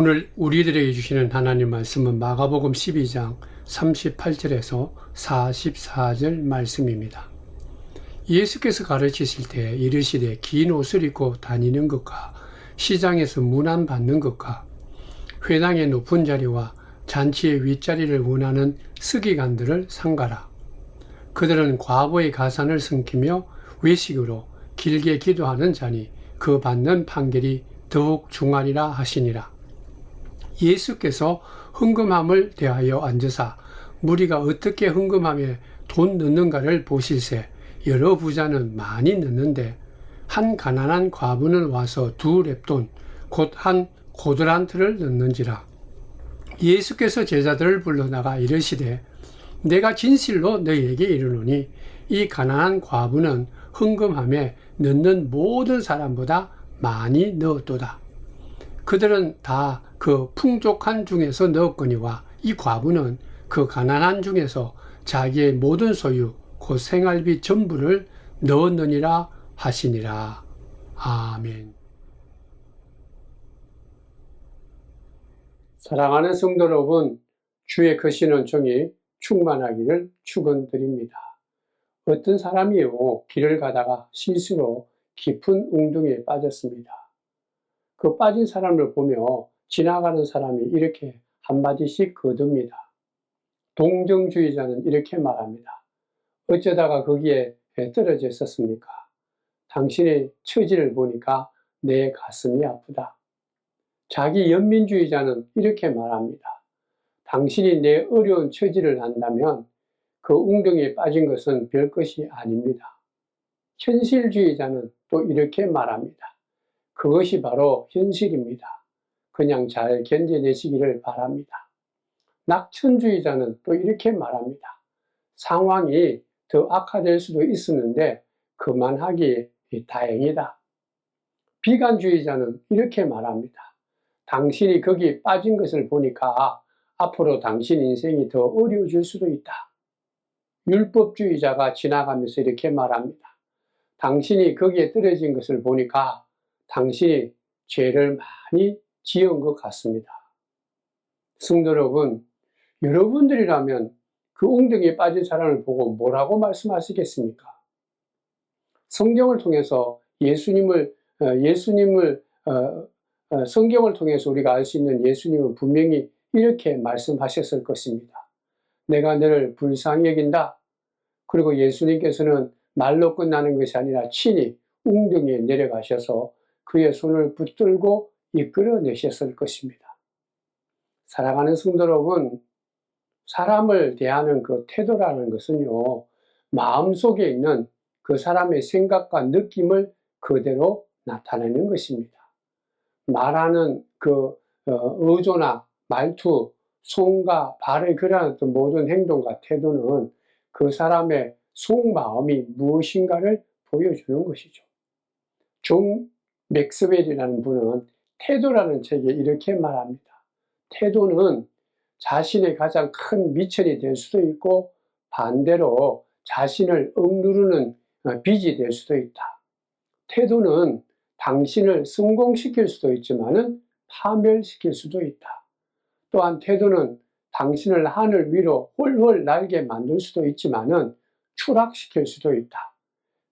오늘 우리들에게 주시는 하나님 말씀은 마가복음 12장 38절에서 44절 말씀입니다. 예수께서 가르치실 때 이르시되 긴 옷을 입고 다니는 것과 시장에서 문안받는 것과 회당의 높은 자리와 잔치의 윗자리를 원하는 서기관들을 삼가라. 그들은 과부의 가산을 숨기며 외식으로 길게 기도하는 자니 그 받는 판결이 더욱 중하리라 하시니라. 예수께서 헌금함을 대하여 앉으사 무리가 어떻게 헌금함에 돈 넣는가를 보실세 여러 부자는 많이 넣는데 한 가난한 과부는 와서 2렙돈 곧 한 고드란트를 넣는지라. 예수께서 제자들을 불러나가 이르시되 내가 진실로 너희에게 이르노니 이 가난한 과부는 헌금함에 넣는 모든 사람보다 많이 넣었도다. 그들은 다 그 풍족한 중에서 넣었거니와 이 과부는 그 가난한 중에서 자기의 모든 소유 곧 생활비 전부를 넣었느니라 하시니라. 아멘. 사랑하는 성도 여러분, 주의 크신 은총이 충만하기를 축원드립니다. 어떤 사람이요 길을 가다가 실수로 깊은 웅덩이에 빠졌습니다. 그 빠진 사람을 보며 지나가는 사람이 이렇게 한마디씩 거둡니다. 동정주의자는 이렇게 말합니다. 어쩌다가 거기에 떨어져 있었습니까? 당신의 처지를 보니까 내 가슴이 아프다. 자기 연민주의자는 이렇게 말합니다. 당신이 내 어려운 처지를 안다면 그 웅덩이에 빠진 것은 별것이 아닙니다. 현실주의자는 또 이렇게 말합니다. 그것이 바로 현실입니다. 그냥 잘 견뎌내시기를 바랍니다. 낙천주의자는 또 이렇게 말합니다. 상황이 더 악화될 수도 있었는데 그만하기 다행이다. 비관주의자는 이렇게 말합니다. 당신이 거기 빠진 것을 보니까 앞으로 당신 인생이 더 어려워질 수도 있다. 율법주의자가 지나가면서 이렇게 말합니다. 당신이 거기에 떨어진 것을 보니까 당신이 죄를 많이 지은 것 같습니다. 성도 여러분, 여러분들이라면 그 웅덩이에 빠진 사람을 보고 뭐라고 말씀하시겠습니까? 성경을 통해서 성경을 통해서 우리가 알 수 있는 예수님은 분명히 이렇게 말씀하셨을 것입니다. 내가 너를 불쌍히 여긴다. 그리고 예수님께서는 말로 끝나는 것이 아니라 친히 웅덩이에 내려가셔서 그의 손을 붙들고 이끌어내셨을 것입니다. 사랑하는 성도 여러분, 사람을 대하는 그 태도라는 것은요, 마음속에 있는 그 사람의 생각과 느낌을 그대로 나타내는 것입니다. 말하는 그 어조나 말투, 손과 발의 그러한 모든 행동과 태도는 그 사람의 속마음이 무엇인가를 보여주는 것이죠. 존 맥스웰이라는 분은 태도라는 책에 이렇게 말합니다. 태도는 자신의 가장 큰 미천이 될 수도 있고 반대로 자신을 억누르는 빚이 될 수도 있다. 태도는 당신을 성공시킬 수도 있지만 파멸시킬 수도 있다. 또한 태도는 당신을 하늘 위로 홀홀 날게 만들 수도 있지만 추락시킬 수도 있다.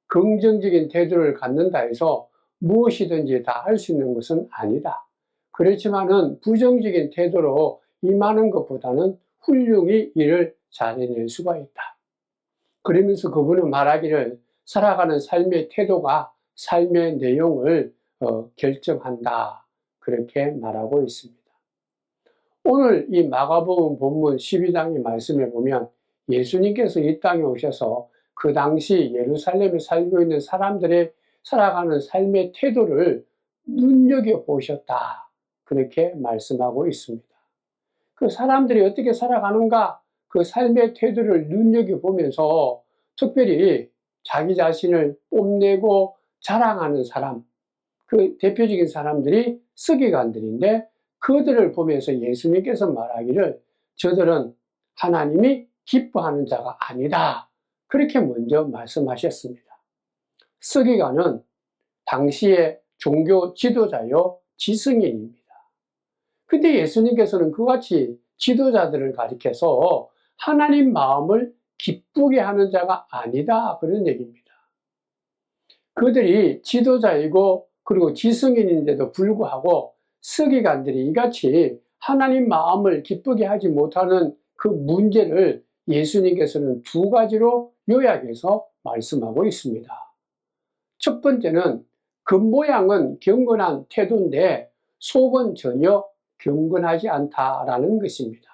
긍정적인 태도를 갖는다 해서 무엇이든지 다 할 수 있는 것은 아니다. 그렇지만은 부정적인 태도로 임하는 것보다는 훌륭히 일을 잘해낼 수가 있다. 그러면서 그분은 말하기를 살아가는 삶의 태도가 삶의 내용을 결정한다. 그렇게 말하고 있습니다. 오늘 이 마가복음 본문 12장의 말씀에 보면 예수님께서 이 땅에 오셔서 그 당시 예루살렘에 살고 있는 사람들의 살아가는 삶의 태도를 눈여겨보셨다. 그렇게 말씀하고 있습니다. 그 사람들이 어떻게 살아가는가, 그 삶의 태도를 눈여겨보면서 특별히 자기 자신을 뽐내고 자랑하는 사람, 그 대표적인 사람들이 서기관들인데 그들을 보면서 예수님께서 말하기를 저들은 하나님이 기뻐하는 자가 아니다. 그렇게 먼저 말씀하셨습니다. 서기관은 당시의 종교 지도자요 지성인입니다. 근데 예수님께서는 그같이 지도자들을 가리켜서 하나님 마음을 기쁘게 하는 자가 아니다, 그런 얘기입니다. 그들이 지도자이고 그리고 지성인인데도 불구하고 서기관들이 이같이 하나님 마음을 기쁘게 하지 못하는 그 문제를 예수님께서는 두 가지로 요약해서 말씀하고 있습니다. 첫 번째는 겉모양은 경건한 태도인데 속은 전혀 경건하지 않다라는 것입니다.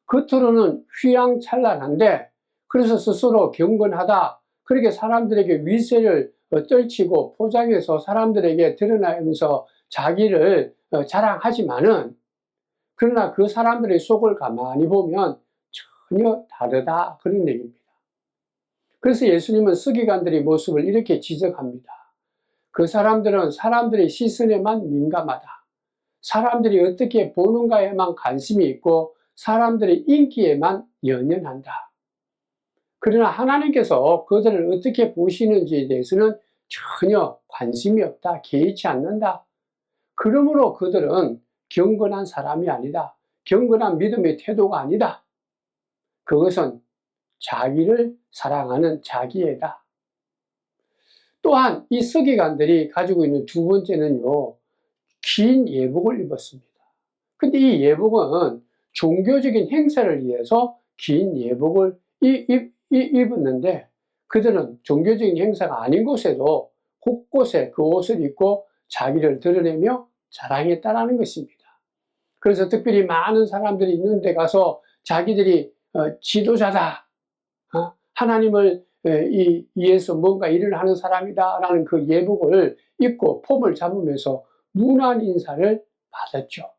겉으로는 휘황찬란한데 그래서 스스로 경건하다, 그렇게 사람들에게 위세를 떨치고 포장해서 사람들에게 드러나면서 자기를 자랑하지만은, 그러나 그 사람들의 속을 가만히 보면 전혀 다르다, 그런 얘기입니다. 그래서 예수님은 서기관들의 모습을 이렇게 지적합니다. 그 사람들은 사람들의 시선에만 민감하다. 사람들이 어떻게 보는가에만 관심이 있고 사람들의 인기에만 연연한다. 그러나 하나님께서 그들을 어떻게 보시는지에 대해서는 전혀 관심이 없다, 개의치 않는다. 그러므로 그들은 경건한 사람이 아니다. 경건한 믿음의 태도가 아니다. 그것은 자기를 사랑하는 자기애다. 또한 이 서기관들이 가지고 있는 두 번째는요, 긴 예복을 입었습니다. 근데 이 예복은 종교적인 행사를 위해서 긴 예복을 입었는데, 그들은 종교적인 행사가 아닌 곳에도 곳곳에 그 옷을 입고 자기를 드러내며 자랑했다는 것입니다. 그래서 특별히 많은 사람들이 있는 데 가서 자기들이 지도자다, 하나님을 위해서 뭔가 일을 하는 사람이다 라는 그 예복을 입고 폼을 잡으면서 문안 인사를 받았죠.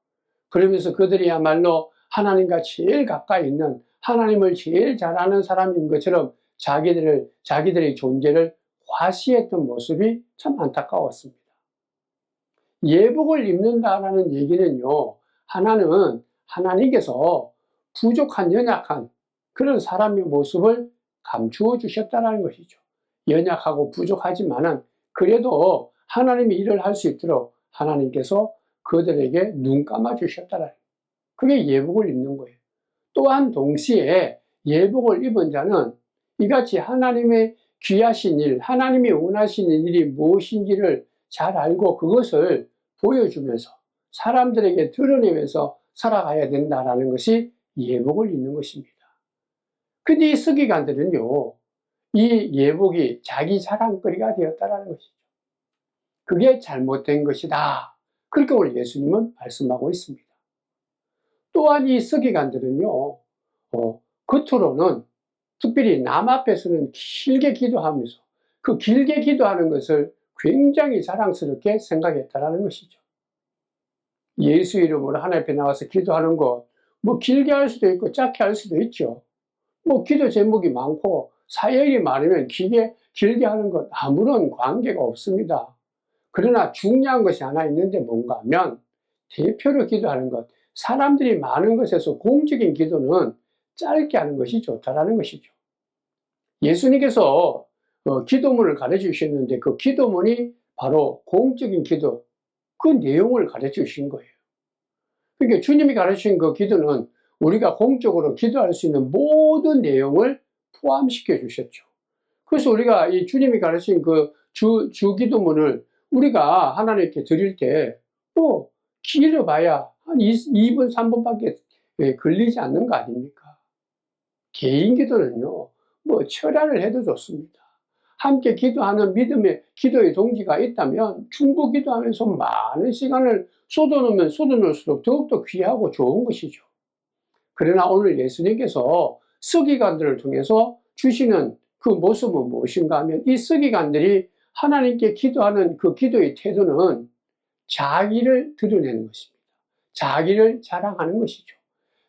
그러면서 그들이야말로 하나님과 제일 가까이 있는, 하나님을 제일 잘 아는 사람인 것처럼 자기들의 존재를 과시했던 모습이 참 안타까웠습니다. 예복을 입는다라는 얘기는요, 하나는 하나님께서 부족한, 연약한 그런 사람의 모습을 감추어 주셨다는 것이죠. 연약하고 부족하지만은 그래도 하나님이 일을 할 수 있도록 하나님께서 그들에게 눈 감아 주셨다는, 그게 예복을 입는 거예요. 또한 동시에 예복을 입은 자는 이같이 하나님의 귀하신 일, 하나님이 원하시는 일이 무엇인지를 잘 알고 그것을 보여주면서 사람들에게 드러내면서 살아가야 된다는 것이 예복을 입는 것입니다. 근데 이 서기관들은요, 이 예복이 자기 자랑거리가 되었다는 것이죠. 그게 잘못된 것이다, 그렇게 오늘 예수님은 말씀하고 있습니다. 또한 이 서기관들은요, 겉으로는 특별히 남 앞에서는 길게 기도하면서 그 길게 기도하는 것을 굉장히 자랑스럽게 생각했다는 것이죠. 예수 이름으로 하나님 앞에 나와서 기도하는 것, 뭐 길게 할 수도 있고 짧게 할 수도 있죠. 뭐 기도 제목이 많고 사역이 많으면 길게 하는 것 아무런 관계가 없습니다. 그러나 중요한 것이 하나 있는데 뭔가 하면 대표로 기도하는 것, 사람들이 많은 것에서 공적인 기도는 짧게 하는 것이 좋다라는 것이죠. 예수님께서 기도문을 가르쳐 주셨는데 그 기도문이 바로 공적인 기도, 그 내용을 가르쳐 주신 거예요. 그러니까 주님이 가르치신 그 기도는 우리가 공적으로 기도할 수 있는 모든 내용을 포함시켜 주셨죠. 그래서 우리가 이 주님이 가르친 그 주 기도문을 우리가 하나님께 드릴 때 뭐 길어봐야 한 2분, 3분밖에 걸리지 않는 거 아닙니까? 개인 기도는요, 뭐 철야를 해도 좋습니다. 함께 기도하는 믿음의 기도의 동기가 있다면 중보 기도하면서 많은 시간을 쏟아놓으면 쏟아놓을수록 더욱더 귀하고 좋은 것이죠. 그러나 오늘 예수님께서 서기관들을 통해서 주시는 그 모습은 무엇인가 하면, 이 서기관들이 하나님께 기도하는 그 기도의 태도는 자기를 드러내는 것입니다. 자기를 자랑하는 것이죠.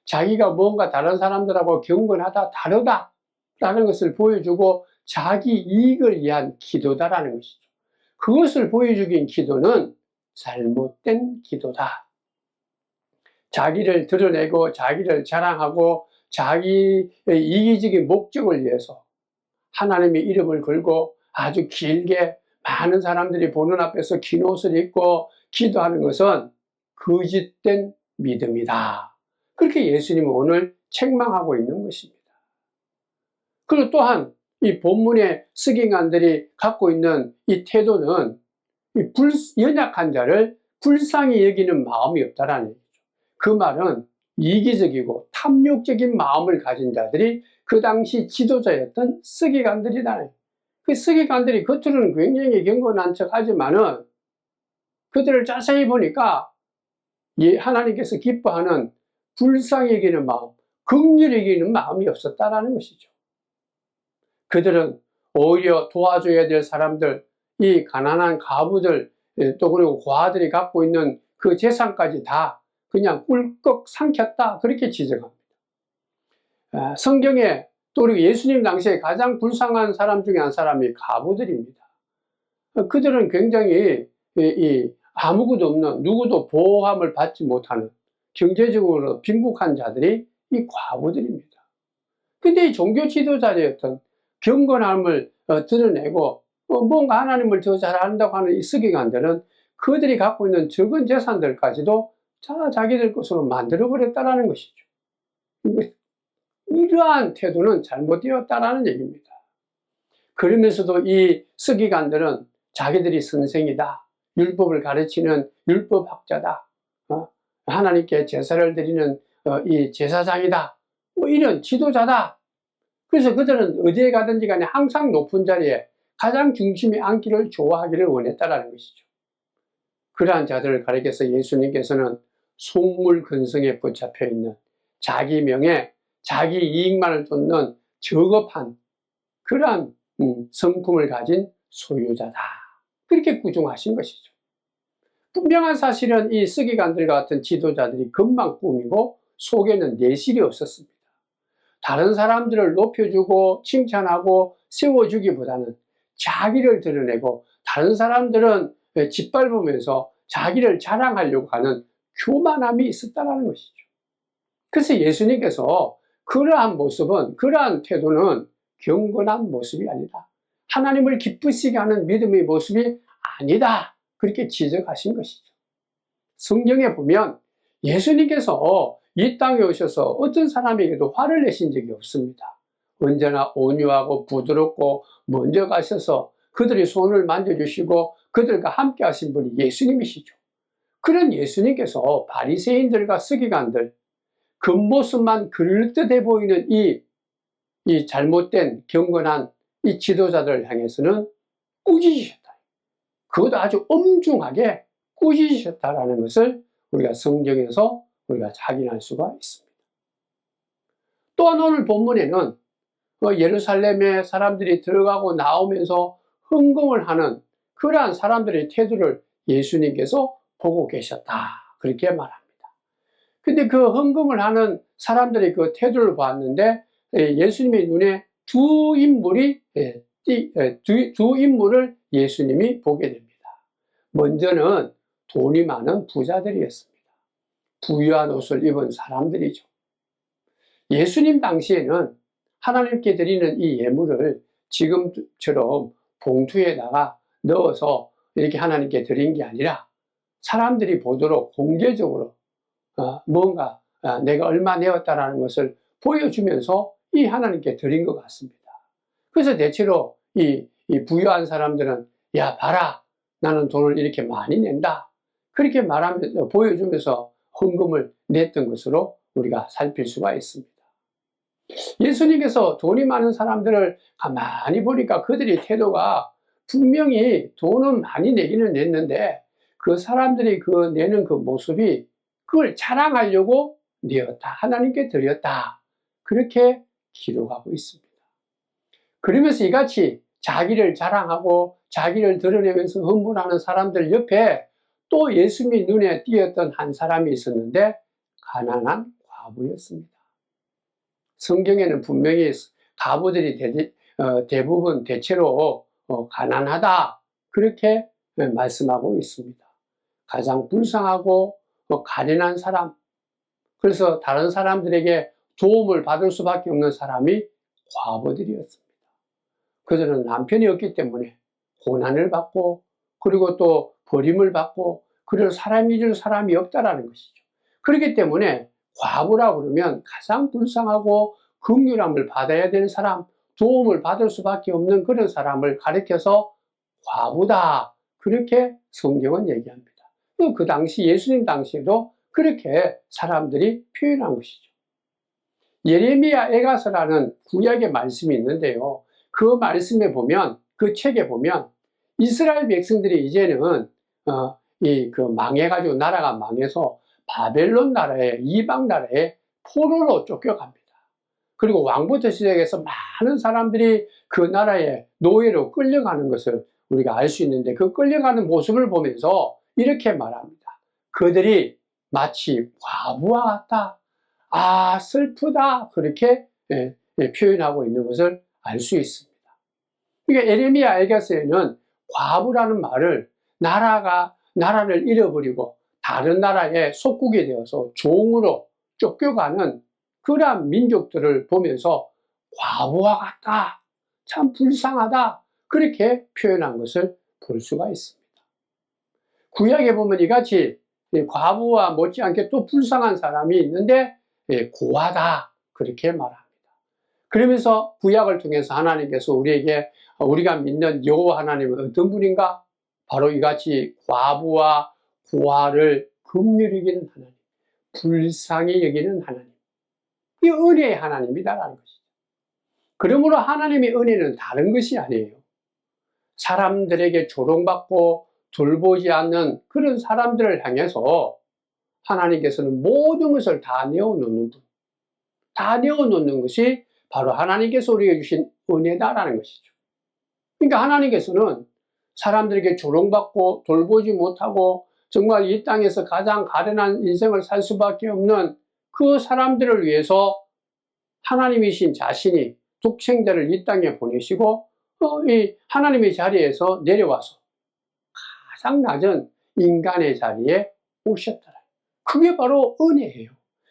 자기가 뭔가 다른 사람들하고 경건하다, 다르다라는 것을 보여주고 자기 이익을 위한 기도다라는 것이죠. 그것을 보여주긴 기도는 잘못된 기도다. 자기를 드러내고 자기를 자랑하고 자기의 이기적인 목적을 위해서 하나님의 이름을 걸고 아주 길게 많은 사람들이 보는 앞에서 긴 옷을 입고 기도하는 것은 거짓된 믿음이다. 그렇게 예수님은 오늘 책망하고 있는 것입니다. 그리고 또한 이 본문의 서기관들이 갖고 있는 이 태도는 연약한 자를 불쌍히 여기는 마음이 없다라는 얘기죠. 그 말은 이기적이고 탐욕적인 마음을 가진 자들이 그 당시 지도자였던 서기관들이다. 그 서기관들이 겉으로는 굉장히 경건한 척 하지만은 그들을 자세히 보니까 하나님께서 기뻐하는 불쌍히 여기는 마음, 긍휼히 여기는 마음이 없었다라는 것이죠. 그들은 오히려 도와줘야 될 사람들, 이 가난한 가부들, 또 그리고 고아들이 갖고 있는 그 재산까지 다 그냥 꿀꺽 삼켰다, 그렇게 지적합니다. 성경에 또 우리 예수님 당시에 가장 불쌍한 사람 중에 한 사람이 가부들입니다. 그들은 굉장히 아무것도 없는, 누구도 보호함을 받지 못하는 경제적으로 빈국한 자들이 이 과부들입니다. 근데 이 종교 지도자였던 경건함을 드러내고 뭔가 하나님을 더 잘한다고 하는 이 서기관들은 그들이 갖고 있는 적은 재산들까지도 자기들 것으로 만들어버렸다는 것이죠. 이러한 태도는 잘못되었다라는 얘기입니다. 그러면서도 이 서기관들은 자기들이 선생이다, 율법을 가르치는 율법학자다, 하나님께 제사를 드리는 이 제사장이다, 뭐 이런 지도자다. 그래서 그들은 어디에 가든지 간에 항상 높은 자리에 가장 중심에 앉기를 좋아하기를 원했다라는 것이죠. 그러한 자들을 가리켜서 예수님께서는 속물근성에 붙잡혀 있는 자기 명예, 자기 이익만을 쫓는 저급한 그러한 성품을 가진 소유자다, 그렇게 구중하신 것이죠. 분명한 사실은 이 서기관들 같은 지도자들이 겉만 꾸미고 속에는 내실이 없었습니다. 다른 사람들을 높여주고 칭찬하고 세워주기보다는 자기를 드러내고 다른 사람들은 짓밟으면서 자기를 자랑하려고 하는 교만함이 있었다는 것이죠. 그래서 예수님께서 그러한 모습은, 그러한 태도는 경건한 모습이 아니다, 하나님을 기쁘시게 하는 믿음의 모습이 아니다, 그렇게 지적하신 것이죠. 성경에 보면 예수님께서 이 땅에 오셔서 어떤 사람에게도 화를 내신 적이 없습니다. 언제나 온유하고 부드럽고 먼저 가셔서 그들의 손을 만져주시고 그들과 함께 하신 분이 예수님이시죠. 그런 예수님께서 바리새인들과 서기관들, 겉모습만 그럴듯해 보이는 이 잘못된 경건한 이 지도자들을 향해서는 꾸짖으셨다. 그것도 아주 엄중하게 꾸짖으셨다라는 것을 우리가 성경에서 우리가 확인할 수가 있습니다. 또한 오늘 본문에는 예루살렘에 사람들이 들어가고 나오면서 헌금을 하는 그러한 사람들의 태도를 예수님께서 보고 계셨다, 그렇게 말합니다. 근데 그 헌금을 하는 사람들의 그 태도를 봤는데 예수님의 눈에 두 인물을 예수님이 보게 됩니다. 먼저는 돈이 많은 부자들이었습니다. 부유한 옷을 입은 사람들이죠. 예수님 당시에는 하나님께 드리는 이 예물을 지금처럼 봉투에다가 넣어서 이렇게 하나님께 드린 게 아니라 사람들이 보도록 공개적으로 뭔가 내가 얼마 내었다라는 것을 보여주면서 이 하나님께 드린 것 같습니다. 그래서 대체로 이 부유한 사람들은 야 봐라, 나는 돈을 이렇게 많이 낸다, 그렇게 말하면서 보여주면서 헌금을 냈던 것으로 우리가 살필 수가 있습니다. 예수님께서 돈이 많은 사람들을 가만히 보니까 그들의 태도가 분명히 돈은 많이 내기는 냈는데 그 사람들이 내는 그 모습이 그걸 자랑하려고 내었다, 하나님께 드렸다, 그렇게 기록하고 있습니다. 그러면서 이같이 자기를 자랑하고 자기를 드러내면서 헌물하는 사람들 옆에 또 예수님의 눈에 띄었던 한 사람이 있었는데 가난한 과부였습니다. 성경에는 분명히 과부들이 대부분 대체로 가난하다, 그렇게 말씀하고 있습니다. 가장 불쌍하고 가련한 사람, 그래서 다른 사람들에게 도움을 받을 수밖에 없는 사람이 과부들이었습니다. 그들은 남편이 없기 때문에 고난을 받고 그리고 또 버림을 받고 그를 사람 잊을 사람이 없다라는 것이죠. 그렇기 때문에 과부라고 그러면 가장 불쌍하고 긍휼함을 받아야 되는 사람, 도움을 받을 수밖에 없는 그런 사람을 가리켜서 과부다, 그렇게 성경은 얘기합니다. 그 당시 예수님 당시에도 그렇게 사람들이 표현한 것이죠. 예레미야 에가서라는 구약의 말씀이 있는데요. 그 말씀에 보면, 그 책에 보면 이스라엘 백성들이 이제는 망해가지고 나라가 망해서 바벨론 나라에, 이방 나라에 포로로 쫓겨갑니다. 그리고 왕부터 시작해서 많은 사람들이 그 나라에 노예로 끌려가는 것을 우리가 알 수 있는데, 그 끌려가는 모습을 보면서 이렇게 말합니다. 그들이 마치 과부와 같다. 아, 슬프다. 그렇게 표현하고 있는 것을 알 수 있습니다. 그러니까 예레미야 에가서에는 과부라는 말을 나라를 잃어버리고 다른 나라에 속국이 되어서 종으로 쫓겨가는 그러한 민족들을 보면서 과부와 같다, 참 불쌍하다, 그렇게 표현한 것을 볼 수가 있습니다. 구약에 보면 이같이 과부와 못지않게 또 불쌍한 사람이 있는데 고하다, 그렇게 말합니다. 그러면서 구약을 통해서 하나님께서 우리가 믿는 여호와 하나님은 어떤 분인가? 바로 이같이 과부와 고아를 긍휼히 여기는 하나님, 불쌍히 여기는 하나님, 이 은혜의 하나님이다라는 것이죠. 그러므로 하나님의 은혜는 다른 것이 아니에요. 사람들에게 조롱받고 돌보지 않는 그런 사람들을 향해서 하나님께서는 모든 것을 다 내어놓는 분, 다 내어놓는 것이 바로 하나님께서 우리에게 주신 은혜다라는 것이죠. 그러니까 하나님께서는 사람들에게 조롱받고 돌보지 못하고 정말 이 땅에서 가장 가련한 인생을 살 수밖에 없는 그 사람들을 위해서 하나님이신 자신이 독생자를 이 땅에 보내시고 이 하나님의 자리에서 내려와서 가장 낮은 인간의 자리에 오셨더라. 그게 바로 은혜예요.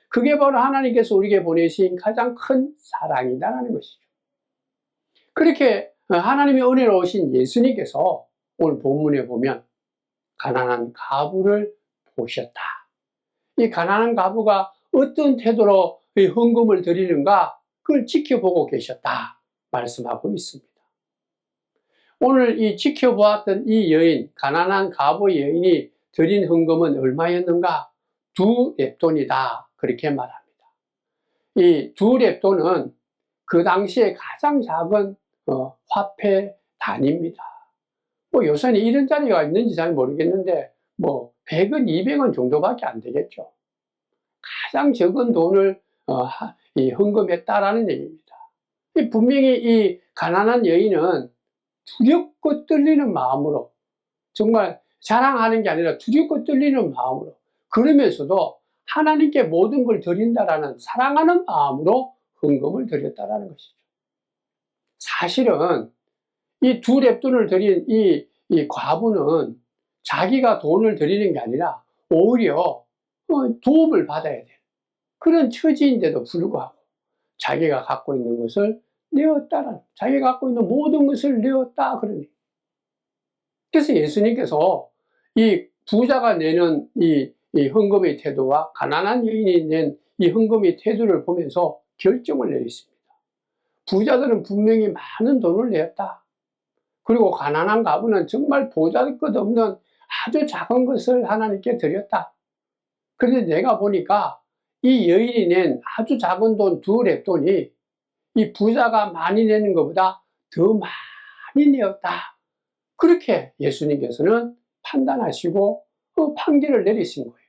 그게 바로 하나님께서 우리에게 보내신 가장 큰 사랑이다라는 것이죠. 그렇게 하나님의 은혜로 오신 예수님께서 오늘 본문에 보면 가난한 과부를 보셨다. 이 가난한 과부가 어떤 태도로 이 헌금을 드리는가, 그걸 지켜보고 계셨다 말씀하고 있습니다. 오늘 이 지켜보았던 이 여인, 가난한 과부 여인이 드린 헌금은 얼마였는가? 2렙돈이다, 그렇게 말합니다. 이 2렙돈은 그 당시에 가장 작은 화폐 단위입니다. 요새는 이런 자리가 있는지 잘 모르겠는데 100원, 200원 정도밖에 안 되겠죠. 가장 적은 돈을 헌금했다라는 얘기입니다. 분명히 이 가난한 여인은 두렵고 떨리는 마음으로, 정말 자랑하는 게 아니라 두렵고 떨리는 마음으로, 그러면서도 하나님께 모든 걸 드린다라는 사랑하는 마음으로 헌금을 드렸다라는 것이죠. 사실은 이 2렙돈을 드린 이 과부는 자기가 돈을 드리는 게 아니라 오히려 도움을 받아야 돼요. 그런 처지인데도 불구하고 자기가 갖고 있는 것을 내었다라는, 자기가 갖고 있는 모든 것을 내었다, 그러니. 그래서 예수님께서 이 부자가 내는 이 헌금의 태도와 가난한 여인이 낸 이 헌금의 태도를 보면서 결정을 내렸습니다. 부자들은 분명히 많은 돈을 냈다. 그리고 가난한 과부는 정말 보잘것없는 아주 작은 것을 하나님께 드렸다. 그런데 내가 보니까 이 여인이 낸 아주 작은 돈 2렙돈이 이 부자가 많이 내는 것보다 더 많이 내었다. 그렇게 예수님께서는 판단하시고 판결을 내리신 거예요.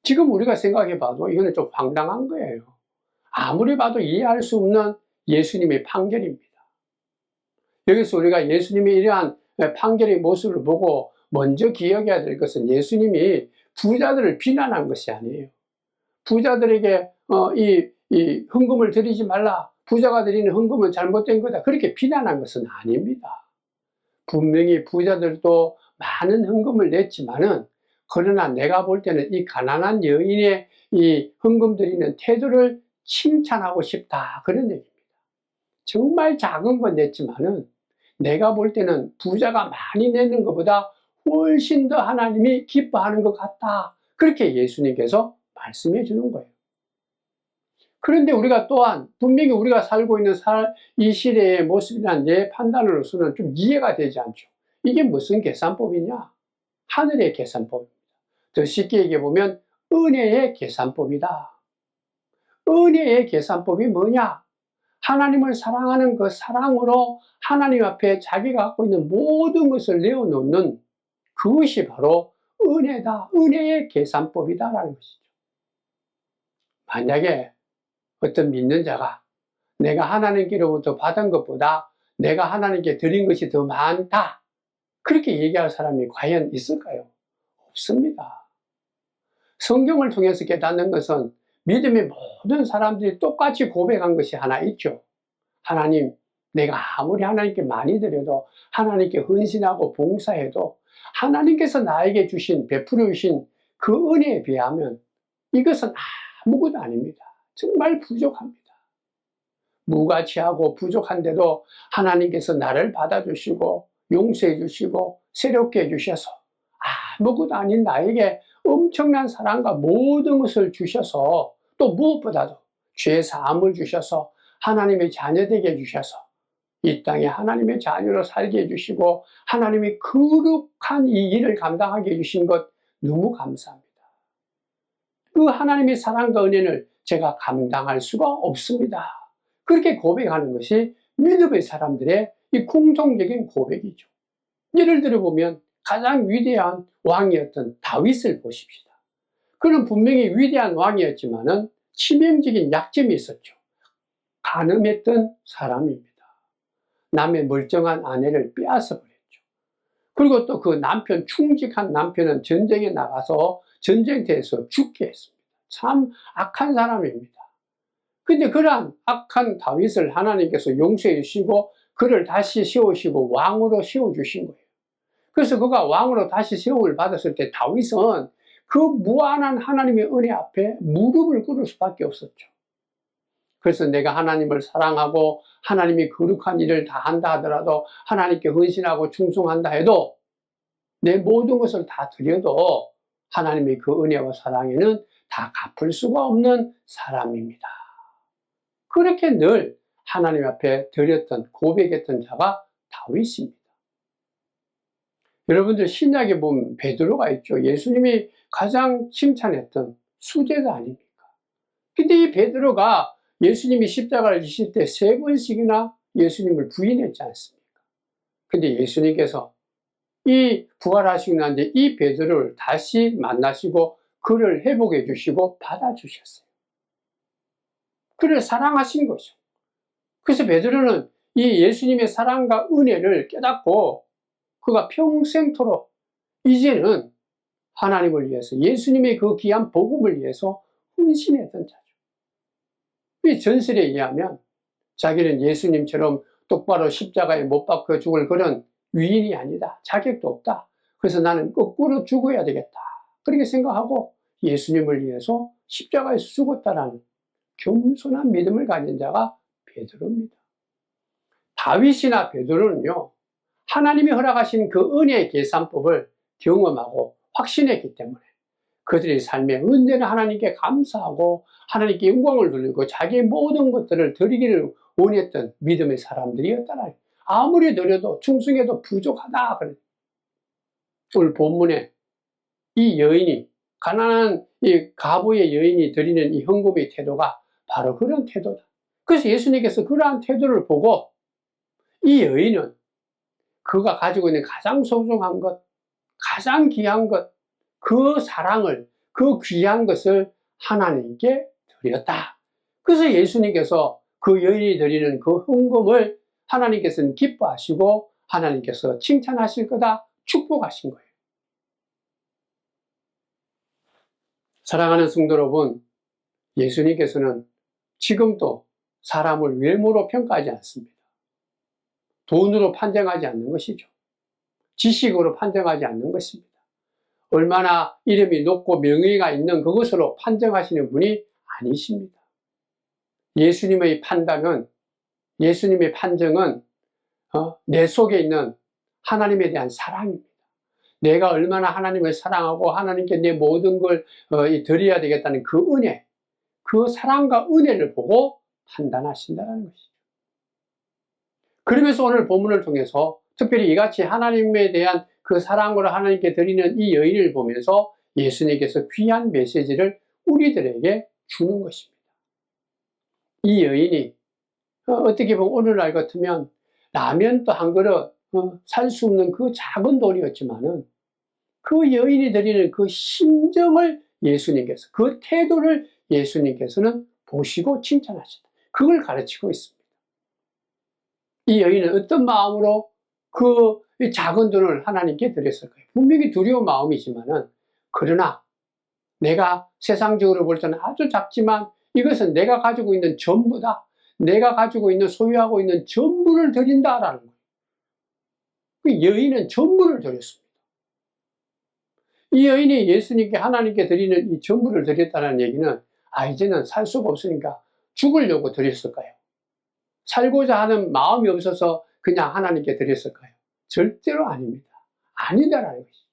지금 우리가 생각해 봐도 이거는 좀 황당한 거예요. 아무리 봐도 이해할 수 없는 예수님의 판결입니다. 여기서 우리가 예수님의 이러한 판결의 모습을 보고 먼저 기억해야 될 것은, 예수님이 부자들을 비난한 것이 아니에요. 부자들에게 이 헌금을 드리지 말라, 부자가 드리는 헌금은 잘못된 거다, 그렇게 비난한 것은 아닙니다. 분명히 부자들도 많은 헌금을 냈지만은, 그러나 내가 볼 때는 이 가난한 여인의 이 헌금 드리는 태도를 칭찬하고 싶다, 그런 얘기입니다. 정말 작은 건 냈지만은 내가 볼 때는 부자가 많이 내는 것보다 훨씬 더 하나님이 기뻐하는 것 같다, 그렇게 예수님께서 말씀해 주는 거예요. 그런데 우리가 또한 분명히 우리가 살고 있는 이 시대의 모습이나 내 판단으로서는 좀 이해가 되지 않죠. 이게 무슨 계산법이냐? 하늘의 계산법입니다. 더 쉽게 얘기해 보면 은혜의 계산법이다. 은혜의 계산법이 뭐냐? 하나님을 사랑하는 그 사랑으로 하나님 앞에 자기가 갖고 있는 모든 것을 내어놓는 그것이 바로 은혜다. 은혜의 계산법이다라는 것이죠. 만약에 어떤 믿는 자가 내가 하나님께로부터 받은 것보다 내가 하나님께 드린 것이 더 많다, 그렇게 얘기할 사람이 과연 있을까요? 없습니다. 성경을 통해서 깨닫는 것은 믿음의 모든 사람들이 똑같이 고백한 것이 하나 있죠. 하나님, 내가 아무리 하나님께 많이 드려도, 하나님께 헌신하고 봉사해도 하나님께서 나에게 베풀어 주신 그 은혜에 비하면 이것은 아무것도 아닙니다. 정말 부족합니다. 무가치하고 부족한데도 하나님께서 나를 받아주시고 용서해 주시고 새롭게 해주셔서 아무것도 아닌 나에게 엄청난 사랑과 모든 것을 주셔서, 또 무엇보다도 죄 사함을 주셔서 하나님의 자녀되게 해주셔서 이 땅에 하나님의 자녀로 살게 해주시고 하나님이 거룩한 이 일을 감당하게 해주신 것 너무 감사합니다. 그 하나님의 사랑과 은혜를 제가 감당할 수가 없습니다. 그렇게 고백하는 것이 믿음의 사람들의 이 공통적인 고백이죠. 예를 들어 보면 가장 위대한 왕이었던 다윗을 보십시다. 그는 분명히 위대한 왕이었지만은 치명적인 약점이 있었죠. 간음했던 사람입니다. 남의 멀쩡한 아내를 빼앗아 버렸죠. 그리고 또 그 남편, 충직한 남편은 전쟁에 나가서 전쟁터에서 죽게 했습니다. 참 악한 사람입니다. 근데 그러한 악한 다윗을 하나님께서 용서해 주시고 그를 다시 세우시고 왕으로 세워주신 거예요. 그래서 그가 왕으로 다시 세움을 받았을 때 다윗은 그 무한한 하나님의 은혜 앞에 무릎을 꿇을 수밖에 없었죠. 그래서 내가 하나님을 사랑하고 하나님이 거룩한 일을 다 한다 하더라도, 하나님께 헌신하고 충성한다 해도, 내 모든 것을 다 드려도 하나님의 그 은혜와 사랑에는 다 갚을 수가 없는 사람입니다. 그렇게 늘 하나님 앞에 드렸던, 고백했던 자가 다윗입니다. 여러분들 신약에 보면 베드로가 있죠. 예수님이 가장 칭찬했던 수제자 아닙니까? 근데 이 베드로가 예수님이 십자가를 지실 때 3번씩이나 예수님을 부인했지 않습니까? 근데 예수님께서 이 부활하시고 난 뒤에 이 베드로를 다시 만나시고 그를 회복해 주시고 받아주셨어요. 그를 사랑하신 거죠. 그래서 베드로는 이 예수님의 사랑과 은혜를 깨닫고 그가 평생토록 이제는 하나님을 위해서, 예수님의 그 귀한 복음을 위해서 헌신했던 자죠. 이 전설에 의하면 자기는 예수님처럼 똑바로 십자가에 못 박혀 죽을 그런 위인이 아니다. 자격도 없다. 그래서 나는 거꾸로 죽어야 되겠다. 그렇게 생각하고 예수님을 위해서 십자가에서 죽었다라는 겸손한 믿음을 가진 자가 베드로입니다. 다윗이나 베드로는요, 하나님이 허락하신 그 은혜의 계산법을 경험하고 확신했기 때문에 그들의 삶에 언제나 하나님께 감사하고 하나님께 영광을 돌리고 자기의 모든 것들을 드리기를 원했던 믿음의 사람들이었다라. 아무리 드려도 충성해도 부족하다. 오늘 본문에 이 여인이, 가난한 이 과부의 여인이 드리는 이 헌금의 태도가 바로 그런 태도다. 그래서 예수님께서 그러한 태도를 보고 이 여인은 그가 가지고 있는 가장 소중한 것, 가장 귀한 것, 그 사랑을, 그 귀한 것을 하나님께 드렸다. 그래서 예수님께서 그 여인이 드리는 그 헌금을 하나님께서는 기뻐하시고 하나님께서 칭찬하실 거다, 축복하신 거예요. 사랑하는 성도 여러분, 예수님께서는 지금도 사람을 외모로 평가하지 않습니다. 돈으로 판정하지 않는 것이죠. 지식으로 판정하지 않는 것입니다. 얼마나 이름이 높고 명예가 있는 그것으로 판정하시는 분이 아니십니다. 예수님의 판단은, 예수님의 판정은 내 속에 있는 하나님에 대한 사랑입니다. 내가 얼마나 하나님을 사랑하고 하나님께 내 모든 걸 드려야 되겠다는 그 은혜, 그 사랑과 은혜를 보고 판단하신다는 것이죠. 그러면서 오늘 본문을 통해서 특별히 이같이 하나님에 대한 그 사랑으로 하나님께 드리는 이 여인을 보면서 예수님께서 귀한 메시지를 우리들에게 주는 것입니다. 이 여인이 어떻게 보면 오늘날 같으면 라면도 한 그릇 살 수 없는 그 작은 돈이었지만은 그 여인이 드리는 그 심정을 예수님께서, 그 태도를 예수님께서는 보시고 칭찬하셨다. 그걸 가르치고 있습니다. 이 여인은 어떤 마음으로 그 작은 돈을 하나님께 드렸을까요? 분명히 두려운 마음이지만은, 그러나 내가 세상적으로 볼 때는 아주 작지만 이것은 내가 가지고 있는 전부다. 내가 가지고 있는, 소유하고 있는 전부를 드린다라는 거예요. 그 여인은 전부를 드렸습니다. 이 여인이 예수님께, 하나님께 드리는 이 전부를 드렸다는 얘기는, 이제는 살 수가 없으니까 죽으려고 드렸을까요? 살고자 하는 마음이 없어서 그냥 하나님께 드렸을까요? 절대로 아닙니다. 아니다라는 것이죠.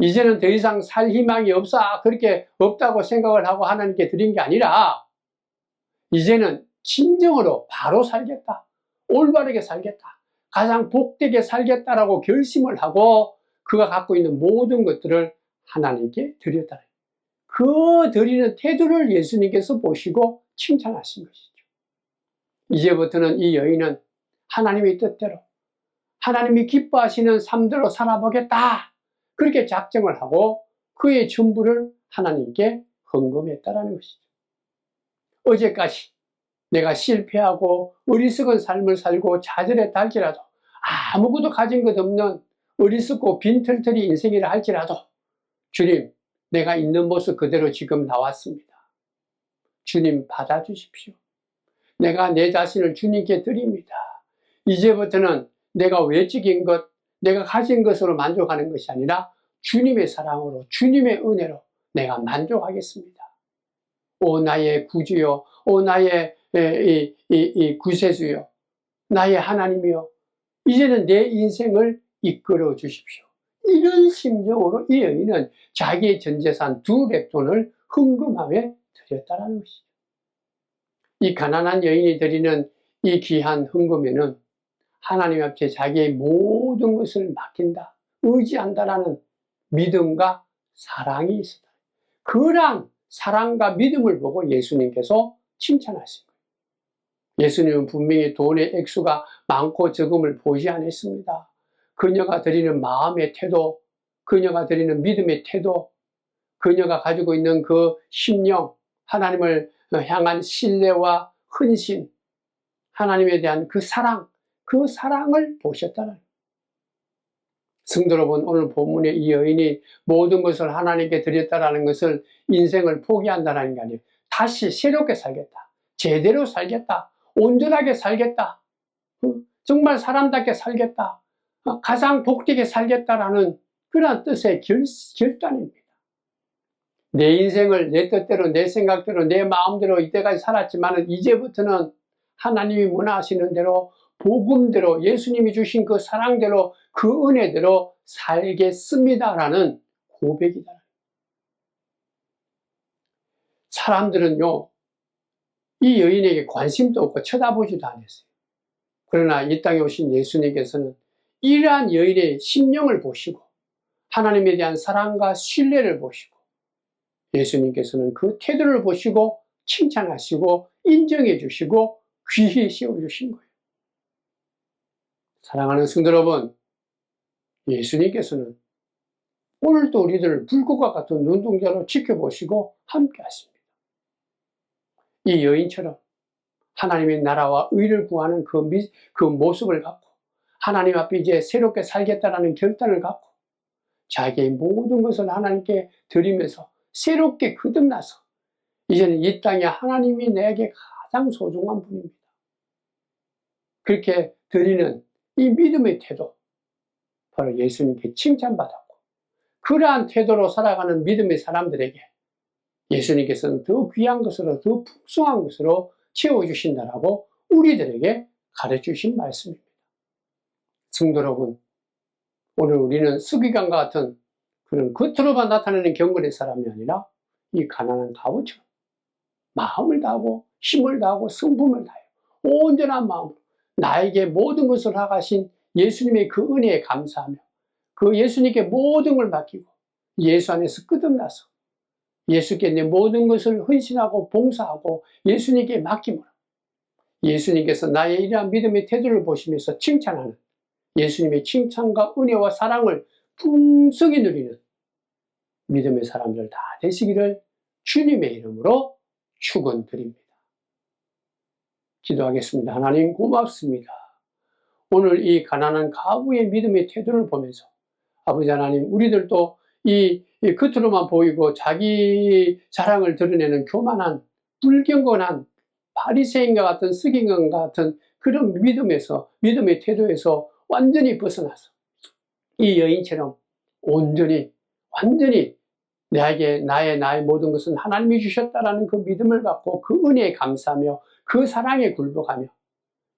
이제는 더 이상 살 희망이 없어, 그렇게 없다고 생각을 하고 하나님께 드린 게 아니라, 이제는 진정으로 바로 살겠다, 올바르게 살겠다, 가장 복되게 살겠다라고 결심을 하고 그가 갖고 있는 모든 것들을 하나님께 드렸다. 그 드리는 태도를 예수님께서 보시고 칭찬하신 것이죠. 이제부터는 이 여인은 하나님의 뜻대로, 하나님이 기뻐하시는 삶대로 살아보겠다, 그렇게 작정을 하고 그의 전부를 하나님께 헌금했다라는 것이죠. 어제까지 내가 실패하고 어리석은 삶을 살고 좌절했다 할지라도, 아무것도 가진 것 없는 어리석고 빈털터리 인생이라 할지라도, 주님, 내가 있는 모습 그대로 지금 나왔습니다. 주님 받아주십시오. 내가 내 자신을 주님께 드립니다. 이제부터는 내가 외적인 것, 내가 가진 것으로 만족하는 것이 아니라 주님의 사랑으로, 주님의 은혜로 내가 만족하겠습니다. 오 나의 구주여, 오 나의 구세주여, 나의 하나님이여, 이제는 내 인생을 이끌어 주십시오. 이런 심정으로 이 여인은 자기의 전 재산 200돈을 헌금함에 드렸다는 것이죠. 이 가난한 여인이 드리는 이 귀한 헌금에는 하나님 앞에 자기의 모든 것을 맡긴다, 의지한다라는 믿음과 사랑이 있었다. 그러한 사랑과 믿음을 보고 예수님께서 칭찬하신 거예요. 예수님은 분명히 돈의 액수가 많고 적음을 보지 않았습니다. 그녀가 드리는 마음의 태도, 그녀가 드리는 믿음의 태도, 그녀가 가지고 있는 그 심령, 하나님을 향한 신뢰와 헌신, 하나님에 대한 그 사랑, 그 사랑을 보셨다는 거예요. 성도 여러분, 오늘 본문의 이 여인이 모든 것을 하나님께 드렸다는 것을 인생을 포기한다는 게 아니에요. 다시 새롭게 살겠다, 제대로 살겠다, 온전하게 살겠다, 정말 사람답게 살겠다, 가장 복되게 살겠다라는 그런 뜻의 결단입니다. 내 인생을 내 뜻대로, 내 생각대로, 내 마음대로 이때까지 살았지만 이제부터는 하나님이 원하시는 대로, 복음대로, 예수님이 주신 그 사랑대로, 그 은혜대로 살겠습니다라는 고백이다. 사람들은요, 이 여인에게 관심도 없고 쳐다보지도 않았어요. 그러나 이 땅에 오신 예수님께서는 이러한 여인의 심령을 보시고 하나님에 대한 사랑과 신뢰를 보시고 예수님께서는 그 태도를 보시고 칭찬하시고 인정해 주시고 귀히 세워주신 거예요. 사랑하는 성도 여러분, 예수님께서는 오늘도 우리들을 불꽃과 같은 눈동자로 지켜보시고 함께 하십니다. 이 여인처럼 하나님의 나라와 의를 구하는 그 모습을 갖고 하나님 앞에 이제 새롭게 살겠다라는 결단을 갖고 자기의 모든 것을 하나님께 드리면서 새롭게 거듭나서 이제는 이 땅에 하나님이 내게 가장 소중한 분입니다. 그렇게 드리는 이 믿음의 태도, 바로 예수님께 칭찬받았고 그러한 태도로 살아가는 믿음의 사람들에게 예수님께서는 더 귀한 것으로, 더 풍성한 것으로 채워주신다라고 우리들에게 가르쳐주신 말씀입니다. 성도 여러분, 오늘 우리는 서기관과 같은 그런 겉으로만 나타내는 경건의 사람이 아니라 이 가난한 가부처럼 마음을 다하고 힘을 다하고 성품을 다해요. 온전한 마음으로 나에게 모든 것을 허가하신 예수님의 그 은혜에 감사하며 그 예수님께 모든 걸 맡기고 예수 안에서 끝없나서 예수께 내 모든 것을 헌신하고 봉사하고 예수님께 맡김으로 예수님께서 나의 이러한 믿음의 태도를 보시면서 칭찬하는 예수님의 칭찬과 은혜와 사랑을 풍성히 누리는 믿음의 사람들 다 되시기를 주님의 이름으로 축원드립니다. 기도하겠습니다. 하나님 고맙습니다. 오늘 이 가난한 가부의 믿음의 태도를 보면서 아버지 하나님, 우리들도 이 겉으로만 보이고 자기 자랑을 드러내는 교만한 불경건한 바리새인과 같은 서기관과 같은 그런 믿음의 태도에서 완전히 벗어나서 이 여인처럼 온전히 완전히 나의 모든 것은 하나님이 주셨다라는 그 믿음을 갖고 그 은혜에 감사하며 그 사랑에 굴복하며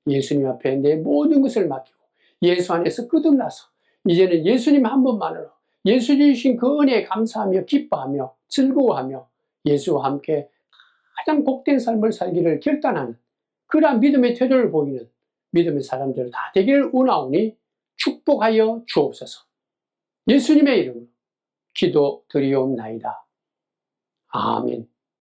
예수님 앞에 내 모든 것을 맡기고 예수 안에서 끝없나서 이제는 예수님 한 분만으로 예수 주신 그 은혜에 감사하며 기뻐하며 즐거워하며 예수와 함께 가장 복된 삶을 살기를 결단하는 그러한 믿음의 태도를 보이는 믿음의 사람들 다 되기를 원하오니 축복하여 주옵소서. 예수님의 이름으로 기도드리옵나이다. 아멘.